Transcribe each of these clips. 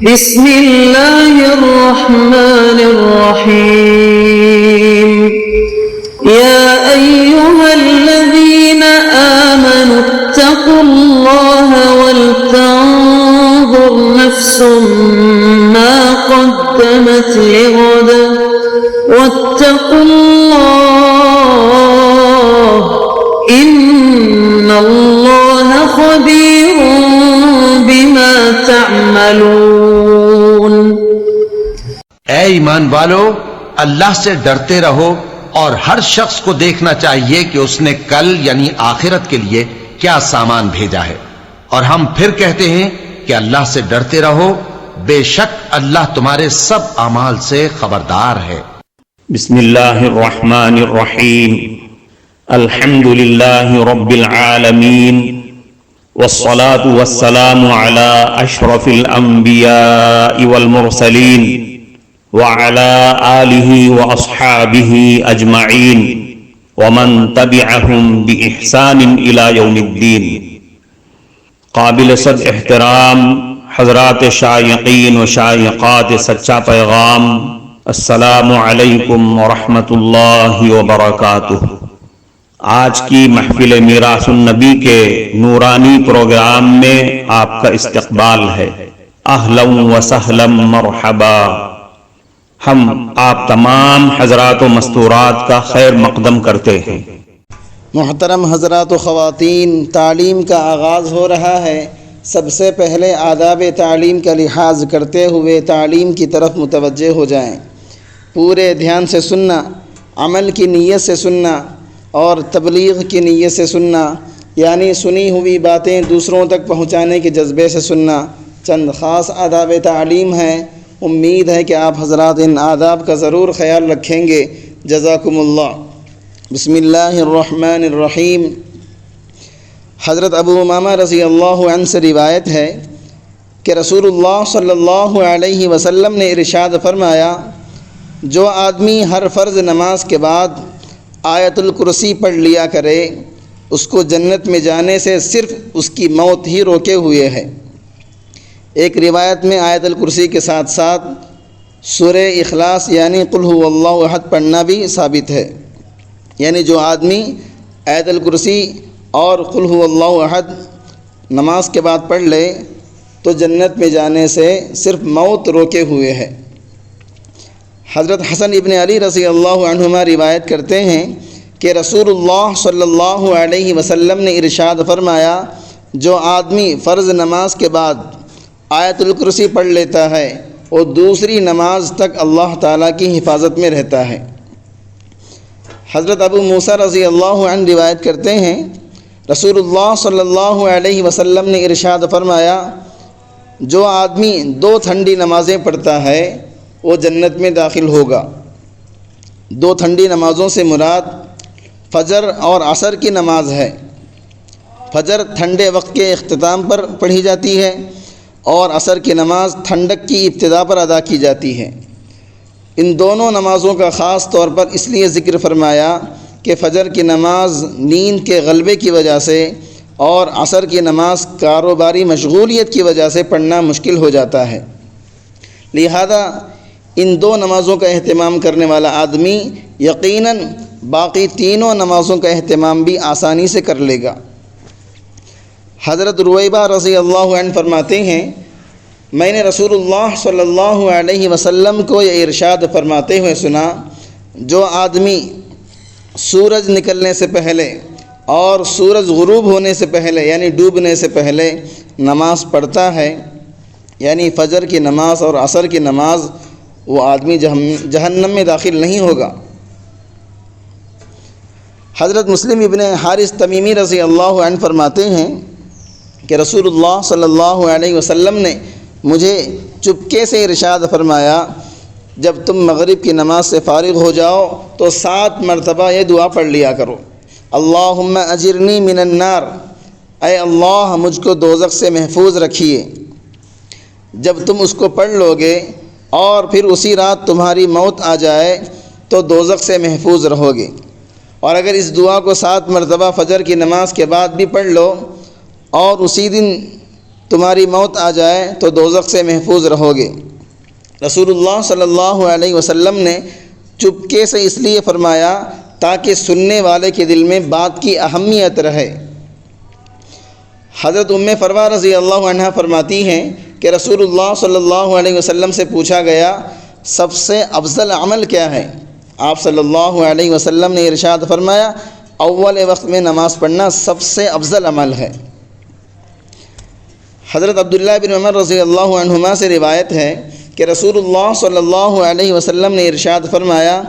بسم اللہ الرحمن الرحیم یا ایہا الذین آمنوا اتقوا اللہ ولتنظر نفس ما قدمت لغد واتقوا اللہ ان اللہ خبیر بما تعملون۔ اے ایمان والو، اللہ سے ڈرتے رہو اور ہر شخص کو دیکھنا چاہیے کہ اس نے کل یعنی آخرت کے لیے کیا سامان بھیجا ہے، اور ہم پھر کہتے ہیں کہ اللہ سے ڈرتے رہو، بے شک اللہ تمہارے سب اعمال سے خبردار ہے۔ بسم اللہ الرحمن الرحیم، الحمد للہ رب العالمین، والصلاة والسلام على اشرف الانبیاء والمرسلین وعلى آلہ واصحابہ اجمعین ومن تبعہم بإحسان الى یوم الدین۔ قابل صد احترام حضرات شائقین و شائقات سچا پیغام، السلام علیکم ورحمۃ اللہ وبرکاتہ۔ آج کی محفل میراث النبی کے نورانی پروگرام میں آپ کا استقبال ہے۔ اہلا و سہلا مرحبا۔ ہم آپ تمام حضرات و مستورات کا خیر مقدم کرتے ہیں۔ محترم حضرات و خواتین، تعلیم کا آغاز ہو رہا ہے۔ سب سے پہلے آداب تعلیم کا لحاظ کرتے ہوئے تعلیم کی طرف متوجہ ہو جائیں۔ پورے دھیان سے سننا، عمل کی نیت سے سننا اور تبلیغ کی نیت سے سننا، یعنی سنی ہوئی باتیں دوسروں تک پہنچانے کے جذبے سے سننا۔ چند خاص آداب تعلیم ہیں، امید ہے کہ آپ حضرات ان آداب کا ضرور خیال رکھیں گے، جزاکم اللہ۔ بسم اللہ الرحمن الرحیم۔ حضرت ابو امامہ رضی اللہ عنہ سے روایت ہے کہ رسول اللہ صلی اللہ علیہ وسلم نے ارشاد فرمایا، جو آدمی ہر فرض نماز کے بعد آیت الکرسی پڑھ لیا کرے، اس کو جنت میں جانے سے صرف اس کی موت ہی روکے ہوئے ہے۔ ایک روایت میں آیت الکرسی کے ساتھ ساتھ سورہ اخلاص یعنی قل هو اللہ احد پڑھنا بھی ثابت ہے، یعنی جو آدمی آیت الکرسی اور قل هو اللہ احد نماز کے بعد پڑھ لے تو جنت میں جانے سے صرف موت روکے ہوئے ہے۔ حضرت حسن ابن علی رضی اللہ عنہما روایت کرتے ہیں کہ رسول اللہ صلی اللہ علیہ وسلم نے ارشاد فرمایا، جو آدمی فرض نماز کے بعد آیت الکرسی پڑھ لیتا ہے وہ دوسری نماز تک اللہ تعالیٰ کی حفاظت میں رہتا ہے۔ حضرت ابو موسیٰ رضی اللہ عنہ روایت کرتے ہیں، رسول اللہ صلی اللہ علیہ وسلم نے ارشاد فرمایا، جو آدمی 2 ٹھنڈی نمازیں پڑھتا ہے وہ جنت میں داخل ہوگا۔ 2 ٹھنڈی نمازوں سے مراد فجر اور عصر کی نماز ہے۔ فجر ٹھنڈے وقت کے اختتام پر پڑھی جاتی ہے اور عصر کی نماز ٹھنڈک کی ابتدا پر ادا کی جاتی ہے۔ ان دونوں نمازوں کا خاص طور پر اس لیے ذکر فرمایا کہ فجر کی نماز نیند کے غلبے کی وجہ سے اور عصر کی نماز کاروباری مشغولیت کی وجہ سے پڑھنا مشکل ہو جاتا ہے، لہذا ان 2 نمازوں کا اہتمام کرنے والا آدمی یقیناً باقی تینوں نمازوں کا اہتمام بھی آسانی سے کر لے گا۔ حضرت رویبہ رضی اللہ عنہ فرماتے ہیں، میں نے رسول اللہ صلی اللہ علیہ وسلم کو یہ ارشاد فرماتے ہوئے سنا، جو آدمی سورج نکلنے سے پہلے اور سورج غروب ہونے سے پہلے یعنی ڈوبنے سے پہلے نماز پڑھتا ہے، یعنی فجر کی نماز اور عصر کی نماز، وہ آدمی جہنم میں داخل نہیں ہوگا۔ حضرت مسلم ابن حارث تمیمی رضی اللہ عنہ فرماتے ہیں کہ رسول اللہ صلی اللہ علیہ وسلم نے مجھے چپکے سے ارشاد فرمایا، جب تم مغرب کی نماز سے فارغ ہو جاؤ تو 7 مرتبہ یہ دعا پڑھ لیا کرو، اللہم اجرنی من النار، اے اللہ مجھ کو دوزخ سے محفوظ رکھیے۔ جب تم اس کو پڑھ لو گے اور پھر اسی رات تمہاری موت آ جائے تو دوزخ سے محفوظ رہو گے۔ اور اگر اس دعا کو 7 مرتبہ فجر کی نماز کے بعد بھی پڑھ لو اور اسی دن تمہاری موت آ جائے تو دوزخ سے محفوظ رہو گے۔ رسول اللہ صلی اللہ علیہ وسلم نے چپکے سے اس لیے فرمایا تاکہ سننے والے کے دل میں بات کی اہمیت رہے۔ حضرت فروا رضی اللہ عنہ فرماتی ہیں کہ رسول اللہ صلی اللہ علیہ وسلم سے پوچھا گیا سب سے افضل عمل کیا ہے؟ آپ صلی اللہ علیہ وسلم نے ارشاد فرمایا اول وقت میں نماز پڑھنا سب سے افضل عمل ہے۔ حضرت عبداللہ بن عمر رضی اللہ عنہما سے روایت ہے کہ رسول اللہ صلی اللہ علیہ وسلم نے ارشاد فرمایا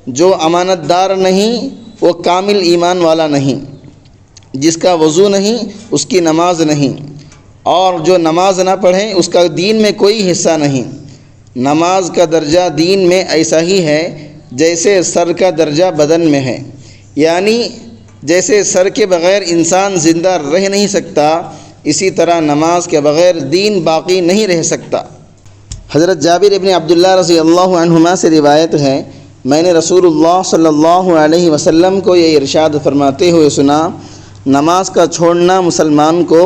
جو امانت دار نہیں وہ کامل ایمان والا نہیں، جس کا وضو نہیں اس کی نماز نہیں، اور جو نماز نہ پڑھے اس کا دین میں کوئی حصہ نہیں۔ نماز کا درجہ دین میں ایسا ہی ہے جیسے سر کا درجہ بدن میں ہے، یعنی جیسے سر کے بغیر انسان زندہ رہ نہیں سکتا، اسی طرح نماز کے بغیر دین باقی نہیں رہ سکتا۔ حضرت جابر ابن عبداللہ رضی اللہ عنہما سے روایت ہے میں نے رسول اللہ صلی اللہ علیہ وسلم کو یہ ارشاد فرماتے ہوئے سنا نماز کا چھوڑنا مسلمان کو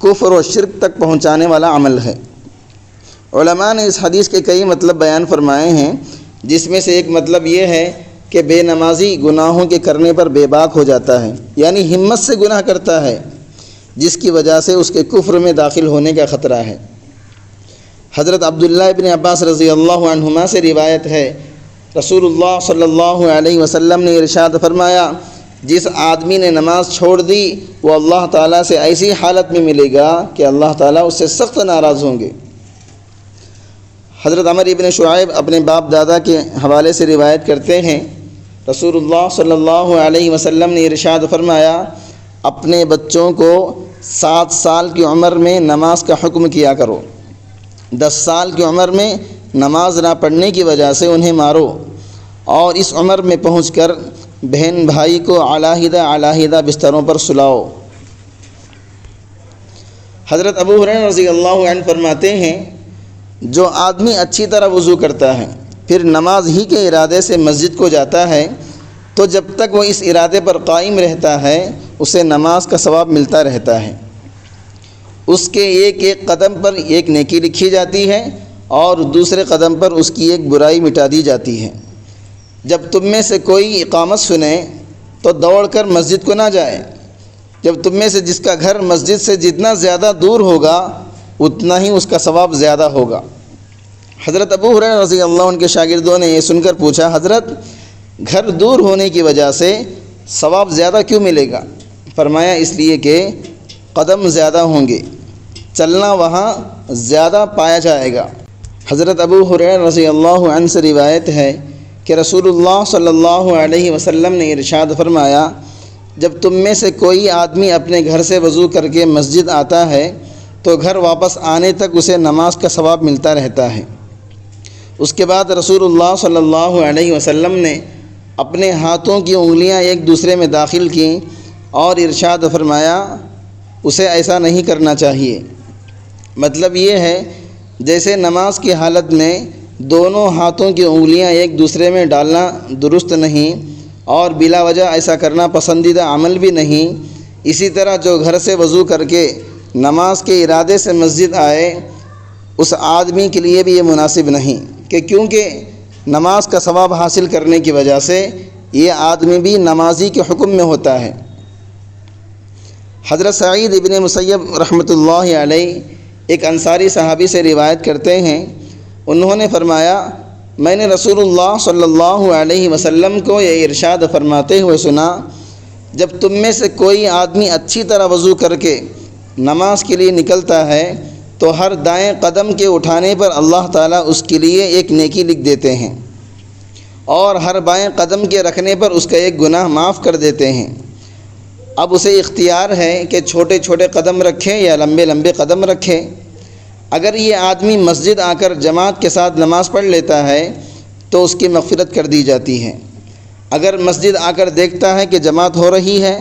کفر و شرک تک پہنچانے والا عمل ہے۔ علماء نے اس حدیث کے کئی مطلب بیان فرمائے ہیں، جس میں سے ایک مطلب یہ ہے کہ بے نمازی گناہوں کے کرنے پر بے باک ہو جاتا ہے، یعنی ہمت سے گناہ کرتا ہے، جس کی وجہ سے اس کے کفر میں داخل ہونے کا خطرہ ہے۔ حضرت عبداللہ ابن عباس رضی اللہ عنہما سے روایت ہے رسول اللہ صلی اللہ علیہ وسلم نے ارشاد فرمایا جس آدمی نے نماز چھوڑ دی وہ اللہ تعالیٰ سے ایسی حالت میں ملے گا کہ اللہ تعالیٰ اس سے سخت ناراض ہوں گے۔ حضرت عمر ابن شعیب اپنے باپ دادا کے حوالے سے روایت کرتے ہیں رسول اللہ صلی اللہ علیہ وسلم نے ارشاد فرمایا اپنے بچوں کو 7 سال کی عمر میں نماز کا حکم کیا کرو، 10 سال کی عمر میں نماز نہ پڑھنے کی وجہ سے انہیں مارو، اور اس عمر میں پہنچ کر بہن بھائی کو علیحدہ علیحدہ بستروں پر سلاؤ۔ حضرت ابو ہریرہ رضی اللہ عنہ فرماتے ہیں جو آدمی اچھی طرح وضو کرتا ہے پھر نماز ہی کے ارادے سے مسجد کو جاتا ہے تو جب تک وہ اس ارادے پر قائم رہتا ہے اسے نماز کا ثواب ملتا رہتا ہے، اس کے ایک ایک قدم پر ایک نیکی لکھی جاتی ہے اور دوسرے قدم پر اس کی ایک برائی مٹا دی جاتی ہے۔ جب تم میں سے کوئی اقامت سنے تو دوڑ کر مسجد کو نہ جائے، جب تم میں سے جس کا گھر مسجد سے جتنا زیادہ دور ہوگا اتنا ہی اس کا ثواب زیادہ ہوگا۔ حضرت ابو ہریرہ رضی اللہ عنہ کے شاگردوں نے یہ سن کر پوچھا حضرت گھر دور ہونے کی وجہ سے ثواب زیادہ کیوں ملے گا؟ فرمایا اس لیے کہ قدم زیادہ ہوں گے، چلنا وہاں زیادہ پایا جائے گا۔ حضرت ابو ہریرہ رضی اللہ عنہ سے روایت ہے کہ رسول اللہ صلی اللہ علیہ وسلم نے ارشاد فرمایا جب تم میں سے کوئی آدمی اپنے گھر سے وضو کر کے مسجد آتا ہے تو گھر واپس آنے تک اسے نماز کا ثواب ملتا رہتا ہے۔ اس کے بعد رسول اللہ صلی اللہ علیہ وسلم نے اپنے ہاتھوں کی انگلیاں ایک دوسرے میں داخل کیں اور ارشاد فرمایا اسے ایسا نہیں کرنا چاہیے۔ مطلب یہ ہے جیسے نماز کی حالت میں دونوں ہاتھوں کی انگلیاں ایک دوسرے میں ڈالنا درست نہیں اور بلا وجہ ایسا کرنا پسندیدہ عمل بھی نہیں، اسی طرح جو گھر سے وضو کر کے نماز کے ارادے سے مسجد آئے اس آدمی کے لیے بھی یہ مناسب نہیں کہ کیونکہ نماز کا ثواب حاصل کرنے کی وجہ سے یہ آدمی بھی نمازی کے حکم میں ہوتا ہے۔ حضرت سعید ابن مسیب رحمۃ اللہ علیہ ایک انصاری صحابی سے روایت کرتے ہیں انہوں نے فرمایا میں نے رسول اللہ صلی اللہ علیہ وسلم کو یہ ارشاد فرماتے ہوئے سنا جب تم میں سے کوئی آدمی اچھی طرح وضو کر کے نماز کے لیے نکلتا ہے تو ہر دائیں قدم کے اٹھانے پر اللہ تعالیٰ اس کے لیے ایک نیکی لکھ دیتے ہیں اور ہر بائیں قدم کے رکھنے پر اس کا ایک گناہ معاف کر دیتے ہیں۔ اب اسے اختیار ہے کہ چھوٹے چھوٹے قدم رکھے یا لمبے لمبے قدم رکھے۔ اگر یہ آدمی مسجد آ کر جماعت کے ساتھ نماز پڑھ لیتا ہے تو اس کی مغفرت کر دی جاتی ہے۔ اگر مسجد آ کر دیکھتا ہے کہ جماعت ہو رہی ہے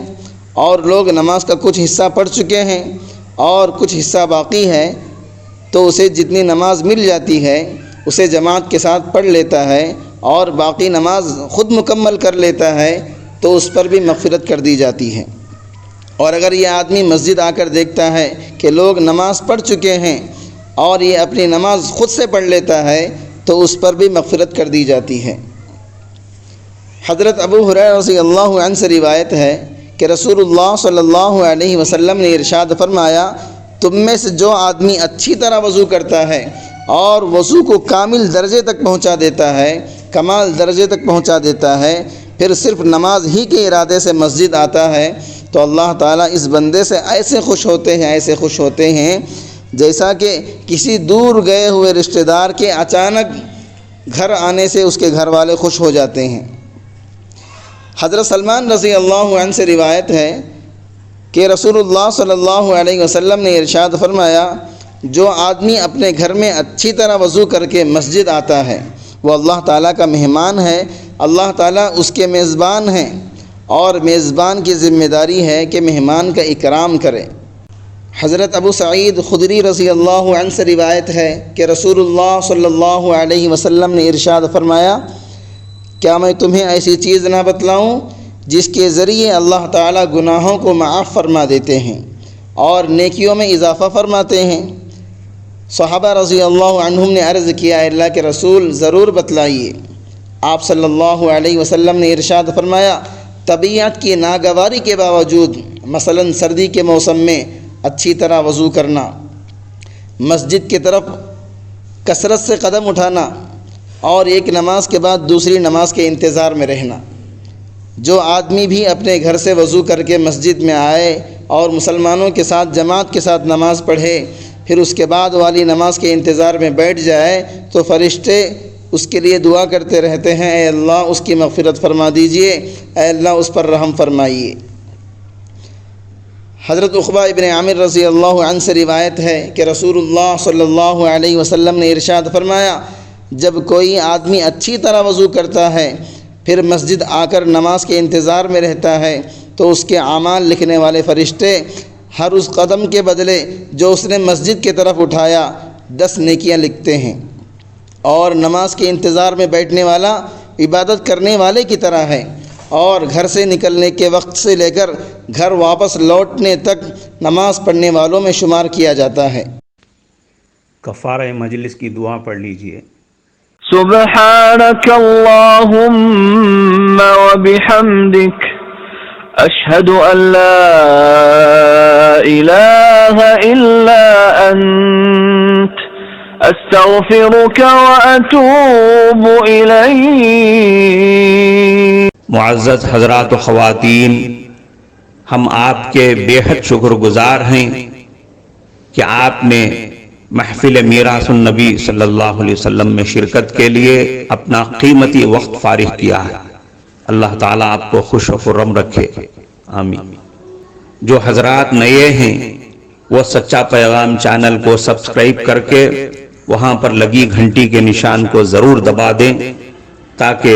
اور لوگ نماز کا کچھ حصہ پڑھ چکے ہیں اور کچھ حصہ باقی ہے تو اسے جتنی نماز مل جاتی ہے اسے جماعت کے ساتھ پڑھ لیتا ہے اور باقی نماز خود مکمل کر لیتا ہے تو اس پر بھی مغفرت کر دی جاتی ہے۔ اور اگر یہ آدمی مسجد آ کر دیکھتا ہے کہ لوگ نماز پڑھ چکے ہیں اور یہ اپنی نماز خود سے پڑھ لیتا ہے تو اس پر بھی مغفرت کر دی جاتی ہے۔ حضرت ابو ہریرہ رضی اللہ عنہ سے روایت ہے کہ رسول اللہ صلی اللہ علیہ وسلم نے ارشاد فرمایا، تم میں سے جو آدمی اچھی طرح وضو کرتا ہے اور وضو کو کامل درجے تک پہنچا دیتا ہے، کمال درجے تک پہنچا دیتا ہے، پھر صرف نماز ہی کے ارادے سے مسجد آتا ہے تو اللہ تعالیٰ اس بندے سے ایسے خوش ہوتے ہیں جیسا کہ کسی دور گئے ہوئے رشتہ دار کے اچانک گھر آنے سے اس کے گھر والے خوش ہو جاتے ہیں۔ حضرت سلمان رضی اللہ عنہ سے روایت ہے کہ رسول اللہ صلی اللہ علیہ وسلم نے ارشاد فرمایا، جو آدمی اپنے گھر میں اچھی طرح وضو کر کے مسجد آتا ہے وہ اللہ تعالیٰ کا مہمان ہے، اللہ تعالیٰ اس کے میزبان ہیں، اور میزبان کی ذمہ داری ہے کہ مہمان کا اکرام کرے۔ حضرت ابو سعید خدری رضی اللہ عنہ سے روایت ہے کہ رسول اللہ صلی اللہ علیہ وسلم نے ارشاد فرمایا، کیا میں تمہیں ایسی چیز نہ بتلاؤں جس کے ذریعے اللہ تعالیٰ گناہوں کو معاف فرما دیتے ہیں اور نیکیوں میں اضافہ فرماتے ہیں؟ صحابہ رضی اللہ عنہم نے عرض کیا، اللہ کے رسول ضرور بتلائیے۔ آپ صلی اللہ علیہ وسلم نے ارشاد فرمایا، طبیعت کی ناگواری کے باوجود، مثلا سردی کے موسم میں اچھی طرح وضو کرنا، مسجد کی طرف کثرت سے قدم اٹھانا، اور ایک نماز کے بعد دوسری نماز کے انتظار میں رہنا۔ جو آدمی بھی اپنے گھر سے وضو کر کے مسجد میں آئے اور مسلمانوں کے ساتھ جماعت کے ساتھ نماز پڑھے، پھر اس کے بعد والی نماز کے انتظار میں بیٹھ جائے تو فرشتے اس کے لیے دعا کرتے رہتے ہیں، اے اللہ اس کی مغفرت فرما دیجئے، اے اللہ اس پر رحم فرمائیے۔ حضرت عقبہ ابن عامر رضی اللہ عنہ سے روایت ہے کہ رسول اللہ صلی اللہ علیہ وسلم نے ارشاد فرمایا، جب کوئی آدمی اچھی طرح وضو کرتا ہے پھر مسجد آ کر نماز کے انتظار میں رہتا ہے تو اس کے اعمال لکھنے والے فرشتے ہر اس قدم کے بدلے جو اس نے مسجد کی طرف اٹھایا 10 نیکیاں لکھتے ہیں، اور نماز کے انتظار میں بیٹھنے والا عبادت کرنے والے کی طرح ہے، اور گھر سے نکلنے کے وقت سے لے کر گھر واپس لوٹنے تک نماز پڑھنے والوں میں شمار کیا جاتا ہے۔ کفارہ مجلس کی دعا پڑھ لیجئے۔ سبحانك اللهم وبحمدك أشهد أن لا إله إلا أنت أستغفرك وأتوب إليك۔ معزز حضرات و خواتین، ہم آپ کے بے حد شکر گزار ہیں کہ آپ نے محفل میراث النبی صلی اللہ علیہ وسلم میں شرکت کے لیے اپنا قیمتی وقت فارغ کیا ہے۔ اللہ تعالیٰ آپ کو خوش و خرم رکھے، آمین۔ جو حضرات نئے ہیں وہ سچا پیغام چینل کو سبسکرائب کر کے وہاں پر لگی گھنٹی کے نشان کو ضرور دبا دیں تاکہ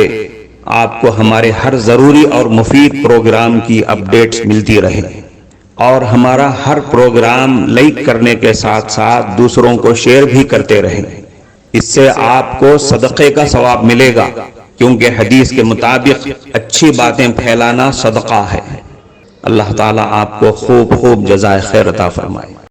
آپ کو ہمارے ہر ضروری اور مفید پروگرام کی اپڈیٹس ملتی رہے، اور ہمارا ہر پروگرام لائک کرنے کے ساتھ ساتھ دوسروں کو شیئر بھی کرتے رہیں۔ اس سے آپ کو صدقے کا ثواب ملے گا، کیونکہ حدیث کے مطابق اچھی باتیں پھیلانا صدقہ ہے۔ اللہ تعالیٰ آپ کو خوب جزائے خیر عطا فرمائے۔